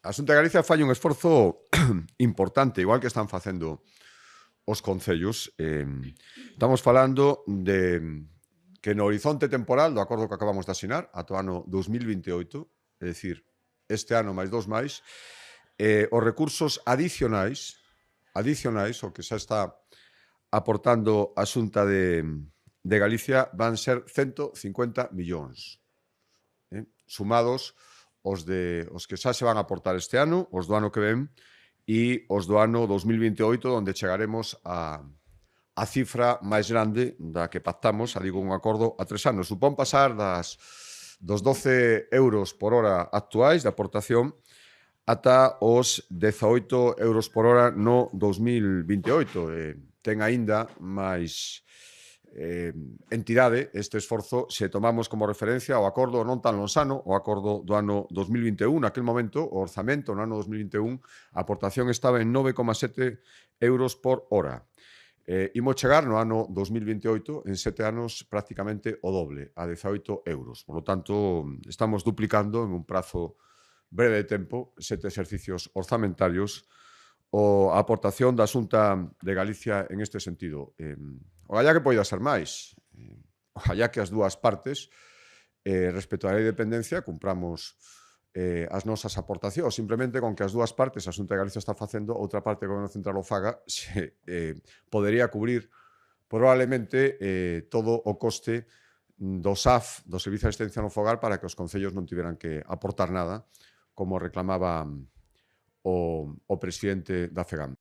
A Xunta de Galicia fai un esforzo importante, igual que están facendo os concellos. Estamos falando de que no horizonte temporal do acordo que acabamos de asinar ata o ano 2028, é dicir, este ano máis 2 máis, os recursos adicionais, o que xa está aportando a Xunta de Galicia, van ser 150 millóns. Sumados os que xa se van a aportar este ano, os do ano que ven e os do ano 2028, onde chegaremos a cifra máis grande da que pactamos, digo, un acordo a 3 anos. Supón pasar dos 12 euros por hora actuais de aportación ata os 18 euros por hora no 2028. Ten aínda máis entidade este esforzo se tomamos como referencia o acordo non tan lonsano, o acordo do ano 2021. Naquel momento, o orzamento no ano 2021, a aportación estaba en 9,7 euros por hora. Imos chegar no ano 2028, en 7 anos, prácticamente o doble, a 18 euros. Por lo tanto, estamos duplicando en un prazo breve de tempo, 7 exercicios orzamentarios, a aportación da Xunta de Galicia en este sentido. Ojalá que poida ser máis. Ojalá que as dúas partes, respecto á lei de dependencia, cumpramos as nosas aportacións. Simplemente con que as dúas partes, a Xunta de Galicia está facendo, outra parte que o Goberno Central o faga, se podería cubrir probablemente todo o coste do SAF, do Servicio de Asistencia no Fogar, para que os concellos non tiveran que aportar nada, como reclamaba o presidente da FEGAM.